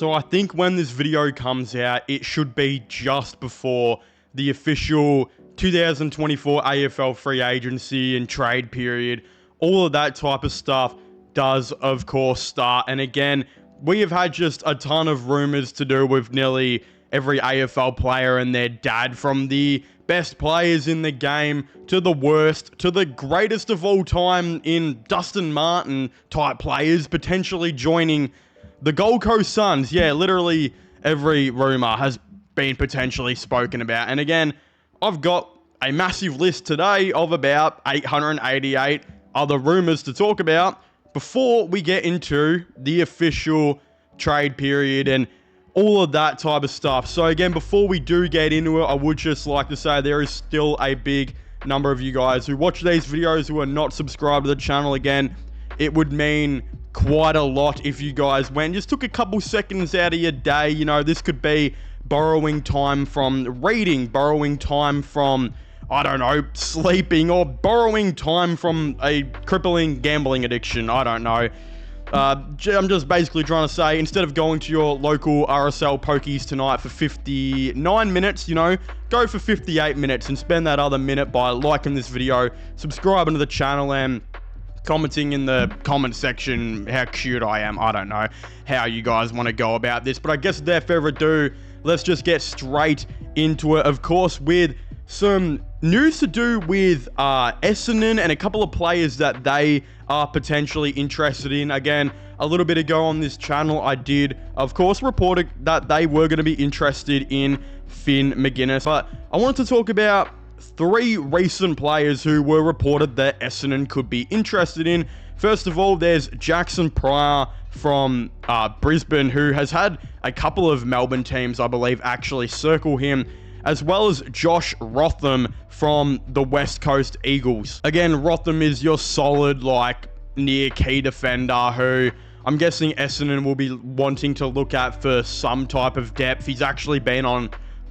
So I think when this video comes out, it should be just before the official 2024 AFL free agency and trade period. All of that type of stuff does, of course, start. And again, we have had just a ton of rumors to do with nearly every AFL player and their dad, from the best players in the game to the worst to the greatest of all time in Dustin Martin type players potentially joining the Gold Coast Suns. Yeah, literally every rumor has been potentially spoken about. And again, I've got a massive list today of about 888 other rumors to talk about before we get into the official trade period and all of that type of stuff. So again, before we do get into it, I would just like to say there is still a big number of you guys who watch these videos who are not subscribed to the channel. Again, it would mean quite a lot if you guys went, just took a couple seconds out of your day. You know, this could be borrowing time from reading, borrowing time from, I don't know, sleeping, or borrowing time from a crippling gambling addiction. I don't know. I'm just basically trying to say, instead of going to your local RSL pokies tonight for 59 minutes, you know, go for 58 minutes and spend that other minute by liking this video, subscribing to the channel, and commenting in the comment section how cute I am. I don't know how you guys want to go about this, but I guess without further ado, let's just get straight into it. Of course, with some news to do with Essendon and a couple of players that they are potentially interested in. Again, a little bit ago on this channel, I did, of course, report that they were going to be interested in Finn McGuinness. But I wanted to talk about three recent players who were reported that Essendon could be interested in. First of all, there's Jackson Pryor from Brisbane, who has had a couple of Melbourne teams, I believe, actually circle him, as well as Josh Rotham from the West Coast Eagles. Again, Rotham is your solid, like, near key defender who I'm guessing Essendon will be wanting to look at for some type of depth. He's actually been on,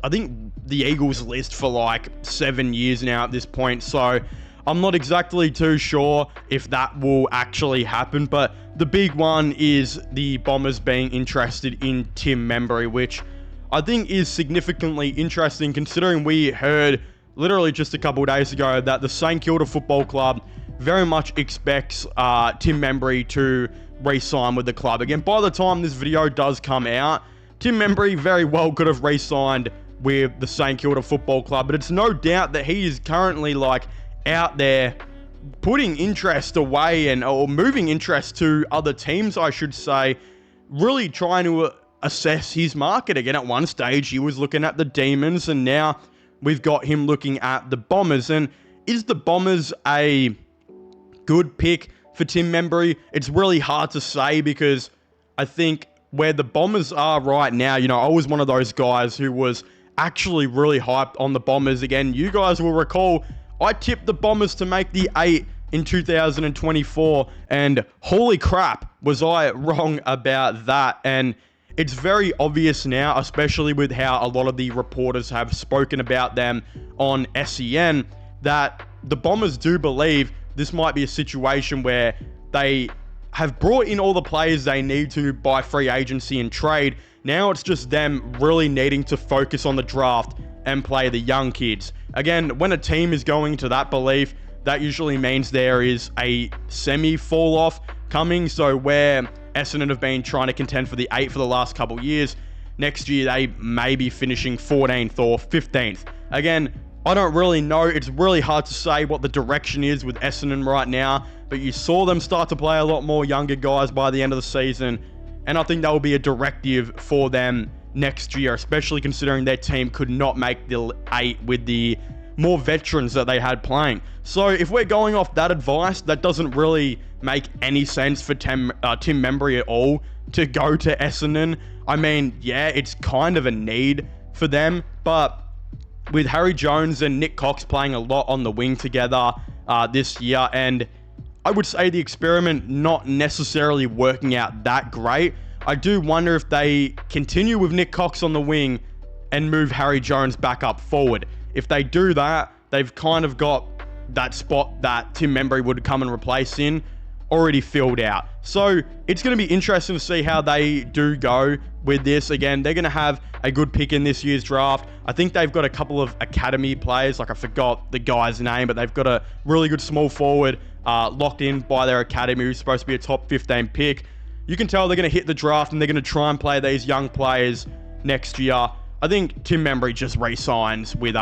I think, the Eagles list for like 7 years now at this point, so I'm not exactly too sure if that will actually happen. But the big one is the Bombers being interested in Tim Membry, which I think is significantly interesting, considering we heard literally just a couple of days ago that the St Kilda Football Club very much expects Tim Membry to re-sign with the club. Again, by the time this video does come out, Tim Membry very well could have re-signed with the St Kilda Football Club, but it's no doubt that he is currently like out there putting interest away or moving interest to other teams, I should say, really trying to assess his market. Again, at one stage he was looking at the Demons, and now we've got him looking at the Bombers. And is the Bombers a good pick for Tim Membry? It's really hard to say, because I think where the Bombers are right now, you know, I was one of those guys who was actually really hyped on the Bombers. Again, you guys will recall I tipped the Bombers to make the 8 in 2024, and holy crap, was I wrong about that. And it's very obvious now, especially with how a lot of the reporters have spoken about them on SEN, that the Bombers do believe this might be a situation where they have brought in all the players they need to by free agency and trade. Now it's just them really needing to focus on the draft and play the young kids. Again, when a team is going to that belief, that usually means there is a semi-fall off coming. So where Essendon have been trying to contend for the 8 for the last couple of years, next year they may be finishing 14th or 15th. Again, I don't really know. It's really hard to say what the direction is with Essendon right now, but you saw them start to play a lot more younger guys by the end of the season, and I think that will be a directive for them next year, especially considering their team could not make the 8 with the more veterans that they had playing. So if we're going off that advice, that doesn't really make any sense for Tim Membry at all to go to Essendon. I mean, yeah, it's kind of a need for them, but with Harry Jones and Nick Cox playing a lot on the wing together this year, and I would say the experiment not necessarily working out that great, I do wonder if they continue with Nick Cox on the wing and move Harry Jones back up forward. If they do that, they've kind of got that spot that Tim Membry would come and replace in. already filled out. So it's going to be interesting to see how they do go with this. Again, they're going to have a good pick in this year's draft. I think they've got a couple of academy players, like I forgot the guy's name, but they've got a really good small forward locked in by their academy who's supposed to be a top 15 pick. You can tell they're going to hit the draft and they're going to try and play these young players next year. I think Tim Membry just re-signs with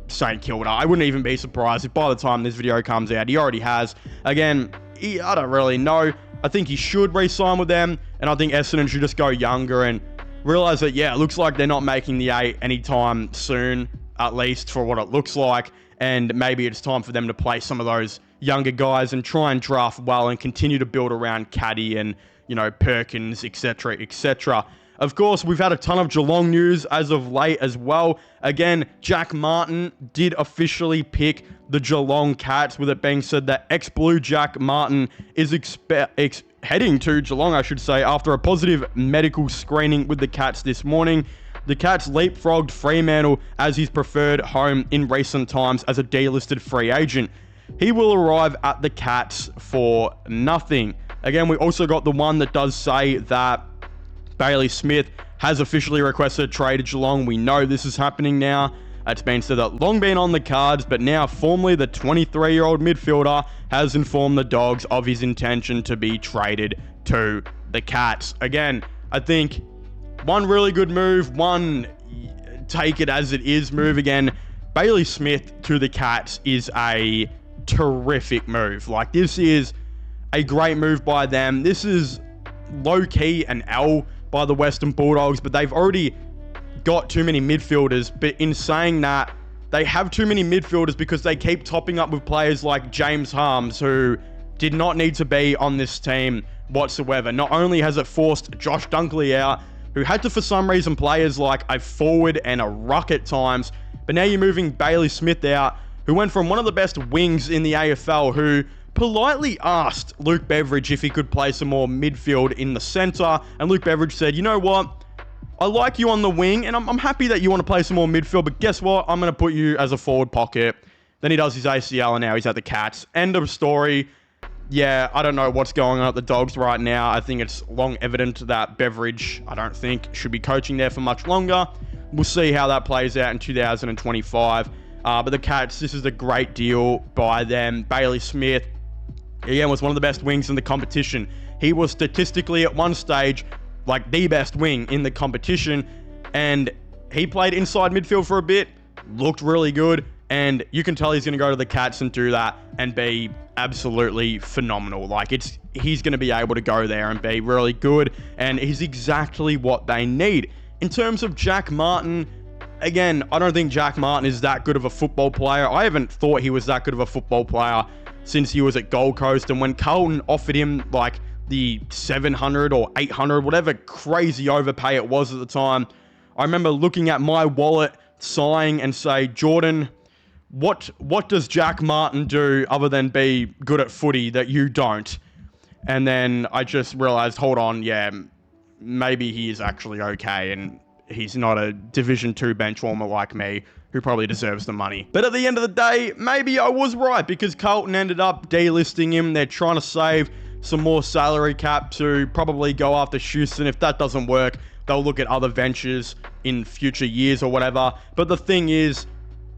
St Kilda. I wouldn't even be surprised if by the time this video comes out, he already has. Again, I don't really know. I think he should re-sign with them, and I think Essendon should just go younger and realize that, yeah, it looks like they're not making the 8 anytime soon, at least for what it looks like, and maybe it's time for them to play some of those younger guys and try and draft well and continue to build around Caddy and, you know, Perkins, etc., etc. Of course, we've had a ton of Geelong news as of late as well. Again, Jack Martin did officially pick the Geelong Cats, with it being said that ex-Blue Jack Martin is heading to Geelong, I should say, after a positive medical screening with the Cats this morning. The Cats leapfrogged Fremantle as his preferred home in recent times as a delisted free agent. He will arrive at the Cats for nothing. Again, we also got the one that does say that Bailey Smith has officially requested a trade to Geelong. We know this is happening now. It's been said that long been on the cards, but now formally the 23-year-old midfielder has informed the Dogs of his intention to be traded to the Cats. Again, I think one really good move, one take it as it is move. Again, Bailey Smith to the Cats is a terrific move. Like, this is a great move by them. This is low-key an L by the Western Bulldogs, but they've already got too many midfielders. But in saying that, they have too many midfielders because they keep topping up with players like James Harms, who did not need to be on this team whatsoever. Not only has it forced Josh Dunkley out, who had to for some reason play as like a forward and a ruck at times, but now you're moving Bailey Smith out, who went from one of the best wings in the AFL, who politely asked Luke Beveridge if he could play some more midfield in the centre, and Luke Beveridge said, you know what, I like you on the wing, and I'm happy that you want to play some more midfield, but guess what, I'm going to put you as a forward pocket. Then he does his ACL, and now he's at the Cats. End of story. Yeah, I don't know what's going on at the Dogs right now. I think it's long evident that Beveridge, I don't think, should be coaching there for much longer. We'll see how that plays out in 2025. But the Cats, this is a great deal by them. Bailey Smith, again, was one of the best wings in the competition. He was statistically at one stage like the best wing in the competition, and he played inside midfield for a bit, looked really good, and you can tell he's going to go to the Cats and do that and be absolutely phenomenal. Like, he's going to be able to go there and be really good, and he's exactly what they need. In terms of Jack Martin, again, I don't think Jack Martin is that good of a football player. I haven't thought he was that good of a football player since he was at Gold Coast, and when Carlton offered him like the 700 or 800, whatever crazy overpay it was at the time, I remember looking at my wallet, sighing and say, Jordan, what does Jack Martin do other than be good at footy that you don't? And then I just realized, hold on, yeah, maybe he is actually okay, and he's not a Division 2 bench warmer like me, who probably deserves the money. But at the end of the day, maybe I was right, because Carlton ended up delisting him. They're trying to save some more salary cap to probably go after Houston. If that doesn't work, they'll look at other ventures in future years or whatever. But the thing is,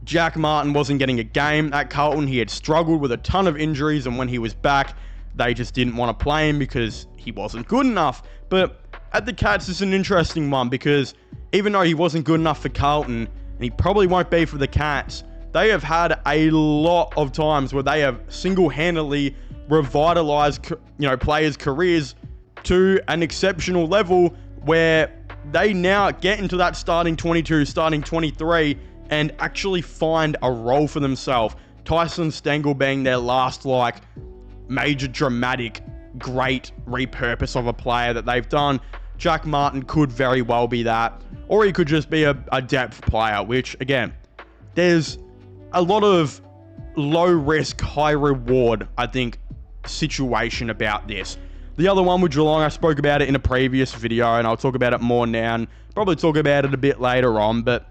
Jack Martin wasn't getting a game at Carlton. He had struggled with a ton of injuries, and when he was back, they just didn't want to play him because he wasn't good enough. But at the Cats, it's an interesting one, because even though he wasn't good enough for Carlton, and he probably won't be for the Cats, they have had a lot of times where they have single-handedly revitalized, players' careers to an exceptional level, where they now get into that starting 22, starting 23, and actually find a role for themselves. Tyson Stengel being their last, major dramatic, great repurpose of a player that they've done. Jack Martin could very well be that, or he could just be a depth player, which, again, there's a lot of low risk, high reward, I think, situation about this. The other one with Geelong, I spoke about it in a previous video, and I'll talk about it more now, and probably talk about it a bit later on, but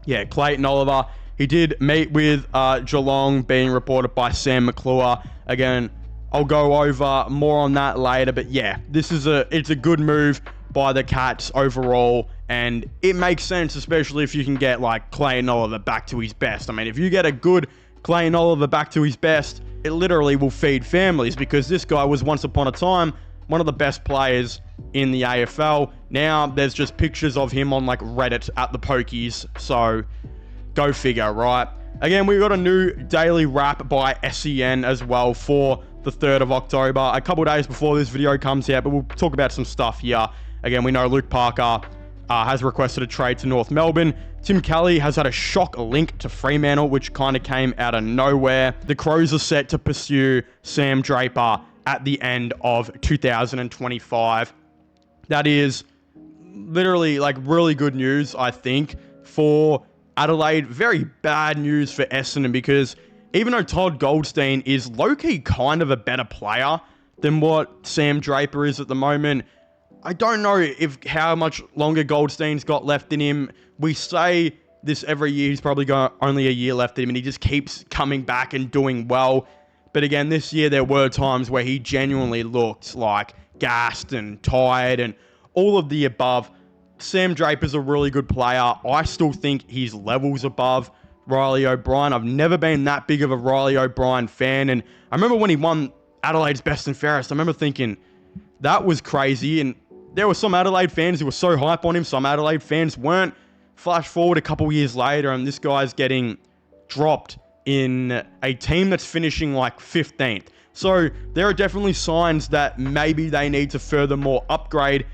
yeah, Clayton Oliver, he did meet with Geelong, being reported by Sam McClure. Again, I'll go over more on that later. But yeah, it's a good move by the Cats overall, and it makes sense, especially if you can get like Clayton Oliver back to his best. I mean, if you get a good Clayton Oliver back to his best, it literally will feed families, because this guy was once upon a time one of the best players in the AFL. Now there's just pictures of him on like Reddit at the pokies, so go figure, right? Again, we got a new daily wrap by SEN as well for the 3rd of October, a couple days before this video comes out, but we'll talk about some stuff here. Again, we know Luke Parker has requested a trade to North Melbourne. Tim Kelly has had a shock link to Fremantle, which kind of came out of nowhere. The Crows are set to pursue Sam Draper at the end of 2025. That is literally like really good news, I think, for Adelaide. Very bad news for Essendon, because even though Todd Goldstein is low-key kind of a better player than what Sam Draper is at the moment, I don't know how much longer Goldstein's got left in him. We say this every year, he's probably got only a year left in him, and he just keeps coming back and doing well. But again, this year there were times where he genuinely looked like gassed and tired and all of the above. Sam Draper's a really good player. I still think he's levels above Riley O'Brien. I've never been that big of a Riley O'Brien fan, and I remember when he won Adelaide's Best and Fairest, I remember thinking that was crazy, and there were some Adelaide fans who were so hype on him, some Adelaide fans weren't. Flash forward a couple years later, and this guy's getting dropped in a team that's finishing like 15th. So there are definitely signs that maybe they need to furthermore upgrade.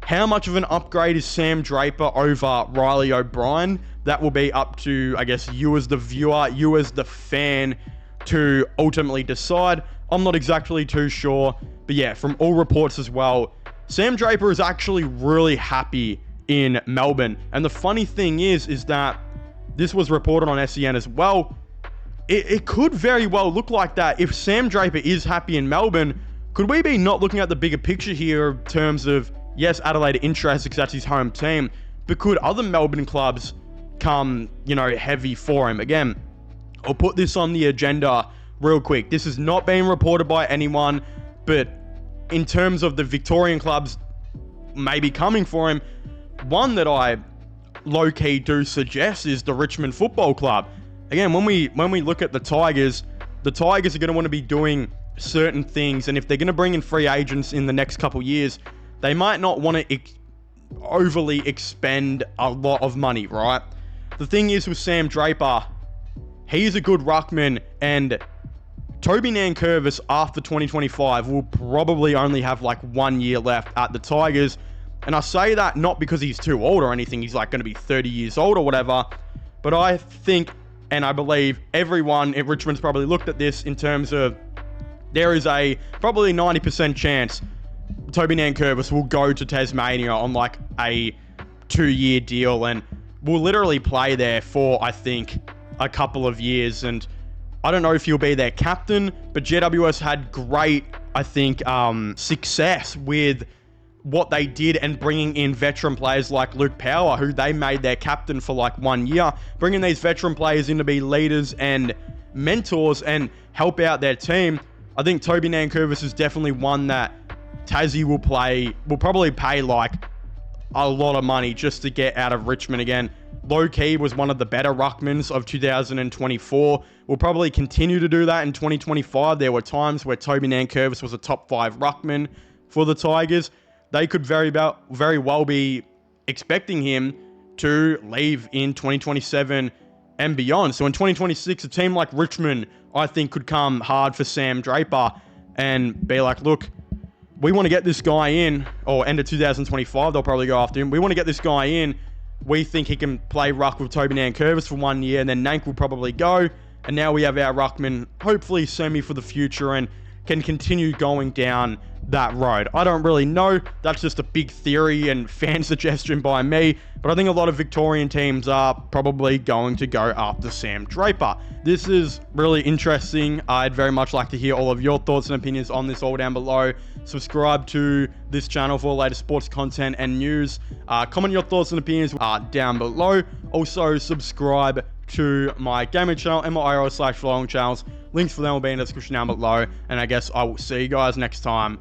How much of an upgrade is Sam Draper over Riley O'Brien? That will be up to, I guess, you as the viewer, you as the fan, to ultimately decide. I'm not exactly too sure. But yeah, from all reports as well, Sam Draper is actually really happy in Melbourne. And the funny thing is that this was reported on SEN as well. It could very well look like that. If Sam Draper is happy in Melbourne, could we be not looking at the bigger picture here in terms of, yes, Adelaide interest because that's his home team, but could other Melbourne clubs come, heavy for him? Again, I'll put this on the agenda real quick. This is not being reported by anyone, but in terms of the Victorian clubs maybe coming for him, one that I low-key do suggest is the Richmond Football Club. Again, when we look at the Tigers are going to want to be doing certain things, and if they're going to bring in free agents in the next couple years, they might not want to overly expend a lot of money, right? The thing is with Sam Draper, he's a good ruckman, and Toby Nankervis after 2025 will probably only have like 1 year left at the Tigers. And I say that not because he's too old or anything, he's like going to be 30 years old or whatever, but I think, and I believe everyone in Richmond's probably looked at this in terms of there is a probably 90% chance Toby Nankervis will go to Tasmania on like a 2-year deal and will literally play there for, I think, a couple of years. And I don't know if he'll be their captain, but GWS had great, I think, success with what they did and bringing in veteran players like Luke Power, who they made their captain for like 1 year, bringing these veteran players in to be leaders and mentors and help out their team. I think Toby Nankervis is definitely one that Tassie will probably pay like a lot of money just to get out of Richmond again. Low-key was one of the better ruckmans of 2024. Will probably continue to do that in 2025. There were times where Toby Nankervis was a top 5 ruckman for the Tigers. They could very well be expecting him to leave in 2027 and beyond. So in 2026, a team like Richmond, I think, could come hard for Sam Draper and be like, look, we want to get this guy in, or end of 2025, they'll probably go after him. We want to get this guy in. We think he can play ruck with Toby Nankervis for 1 year, and then Nank will probably go. And now we have our ruckman, hopefully semi for the future, and can continue going down that road. I don't really know. That's just a big theory and fan suggestion by me. But I think a lot of Victorian teams are probably going to go after Sam Draper. This is really interesting. I'd very much like to hear all of your thoughts and opinions on this all down below. Subscribe to this channel for latest sports content and news. Comment your thoughts and opinions down below. Also, subscribe to my gaming channel and my IRL/vlogging channels Links for them will be in the description down below. And I guess I will see you guys next time.